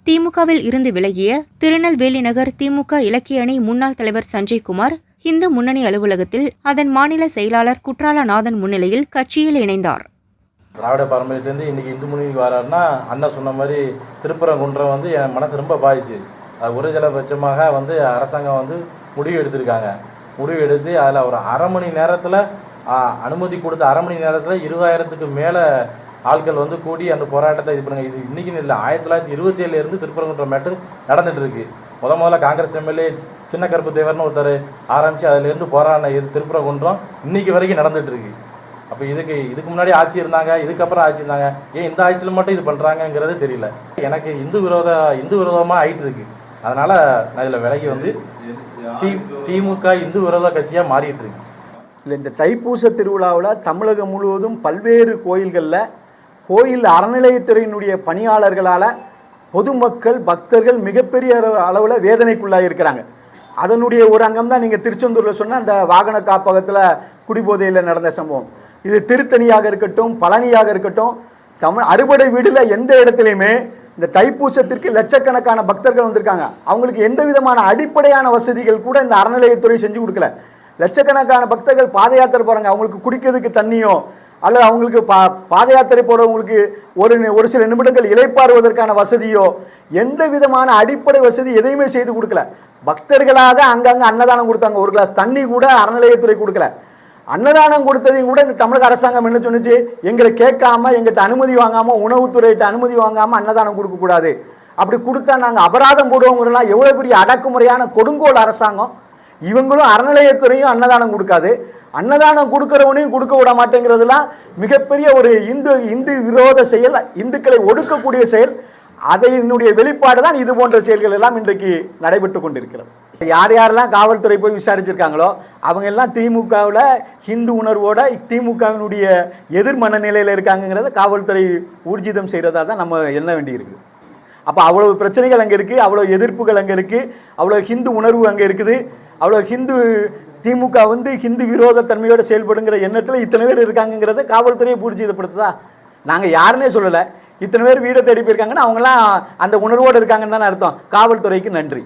திமுகவில் இருந்து விலகிய திருநெல்வேலி நகர் திமுக இலக்கிய அணி முன்னாள் தலைவர் சஞ்சய்குமார் இந்து முன்னணி அலுவலகத்தில் அதன் மாநில செயலாளர் குற்றாலநாதன் முன்னிலையில் கட்சியில் இணைந்தார். திராவிட பாரம்பரியத்திலேருந்து இன்றைக்கி இந்து முன்னணிக்கு வராருன்னா அண்ணன் சொன்ன மாதிரி திருப்பரங்குன்றம் என் மனசு ரொம்ப பாதிச்சு. அது ஒரு ஜலபட்சமாக அரசாங்கம் முடிவு எடுத்திருக்காங்க. முடிவு எடுத்து அதில் ஒரு அரை மணி நேரத்தில் அனுமதி கொடுத்த அரை மணி நேரத்தில் 20,000க்கு மேலே ஆட்கள் கூடி அந்த போராட்டத்தை இது பண்ணுங்க. இது இன்றைக்கின்னு இல்லை, 1927 திருப்பரங்குன்றம் மேட்டர் நடந்துகிட்டு இருக்கு. முதல்ல காங்கிரஸ் எம்எல்ஏ சின்ன கருப்பு தேவர்னு ஒருத்தர் ஆரம்பித்து அதிலேருந்து போராடின இது திருப்பரங்குன்றம் இன்றைக்கி வரைக்கும் நடந்துகிட்டு இருக்கு. அப்போ இதுக்கு முன்னாடி ஆட்சி இருந்தாங்க, இதுக்கப்புறம் ஆட்சி இருந்தாங்க, ஏன் இந்த ஆட்சியில் மட்டும் இது பண்ணுறாங்கங்கிறது தெரியல. எனக்கு இந்து விரோதமாக ஆகிட்டு இருக்கு. அதனால் நான் இதில் விலகி திமுக இந்து விரோத கட்சியாக மாறிட்டு இருக்கு. இல்லை, இந்த தைப்பூச திருவிழாவில் தமிழகம் முழுவதும் பல்வேறு கோயில்களில் கோயில் அறநிலையத்துறையினுடைய பணியாளர்களால் பொதுமக்கள் பக்தர்கள் மிகப்பெரிய அளவில் வேதனைக்குள்ளாக இருக்கிறாங்க. அதனுடைய ஒரு அங்கம் தான் நீங்கள் திருச்செந்தூரில் சொன்ன அந்த வாகன காப்பகத்தில் குடிபோதையில் நடந்த சம்பவம். இது திருத்தணியாக இருக்கட்டும், பழனியாக இருக்கட்டும், அறுபடை வீடில் எந்த இடத்துலையுமே இந்த தைப்பூசத்திற்கு லட்சக்கணக்கான பக்தர்கள் வந்திருக்காங்க. அவங்களுக்கு எந்த விதமான அடிப்படையான வசதிகள் கூட இந்த அறநிலையத்துறை செஞ்சு கொடுக்கல. லட்சக்கணக்கான பக்தர்கள் பாத யாத்திரை போகிறாங்க. அவங்களுக்கு குடிக்கிறதுக்கு தண்ணியோ அல்லது அவங்களுக்கு பாத யாத்திரை போகிறவங்களுக்கு ஒரு சில நிமிடங்கள் இளைப்பாறுவதற்கான வசதியோ எந்த விதமான அடிப்படை வசதி எதையுமே செய்து கொடுக்கல. பக்தர்களாக அங்கங்கே அன்னதானம் கொடுத்தாங்க. ஒரு கிளாஸ் தண்ணி கூட அறநிலையத்துறை கொடுக்கல. அன்னதானம் கொடுத்ததையும் கூட இந்த தமிழக அரசாங்கம் என்ன சொன்னிச்சு, எங்களை கேட்காம எங்கிட்ட அனுமதி வாங்காமல் உணவுத்துறையிட்ட அனுமதி வாங்காமல் அன்னதானம் கொடுக்கக்கூடாது, அப்படி கொடுத்தா நாங்கள் அபராதம் போடுவோங்கிறலாம் எவ்வளோ பெரிய அடக்குமுறையான கொடுங்கோல் அரசாங்கம். இவங்களும் அறநிலையத்துறையும் அன்னதானம் கொடுக்காது, அன்னதானம் கொடுக்குறவனையும் கொடுக்க விட மாட்டேங்கிறதுலாம் மிகப்பெரிய ஒரு இந்து விரோத செயல், இந்துக்களை ஒடுக்கக்கூடிய செயல். அதனுடைய வெளிப்பாடு தான் இது போன்ற செயல்கள் எல்லாம் இன்றைக்கு நடைபெற்று கொண்டிருக்கிறது. யார் யாரெல்லாம் காவல்துறை போய் விசாரிச்சிருக்காங்களோ அவங்க எல்லாம் திமுகவில் ஹிந்து உணர்வோட திமுகவினுடைய எதிர் மனநிலையில் இருக்காங்கிறத காவல்துறை ஊர்ஜிதம் செய்கிறதா தான் நம்ம எண்ண வேண்டியிருக்கு. அப்போ அவ்வளோ பிரச்சனைகள் அங்கே இருக்குது, அவ்வளோ எதிர்ப்புகள் அங்கே இருக்குது, அவ்வளோ ஹிந்து உணர்வு அங்கே இருக்குது, அவ்வளோ திமுக ஹிந்து விரோத தன்மையோடு செயல்படுங்கிற எண்ணத்தில் இத்தனை பேர் இருக்காங்கிறத காவல்துறையை ஊர்ஜிதப்படுத்துதா? நாங்கள் யாருன்னே சொல்லலை. இத்தனை பேர் வீடை தேடி போயிருக்காங்கன்னா அவங்களாம் அந்த உணர்வோடு இருக்காங்கன்னு தானே அர்த்தம். காவல்துறைக்கு நன்றி.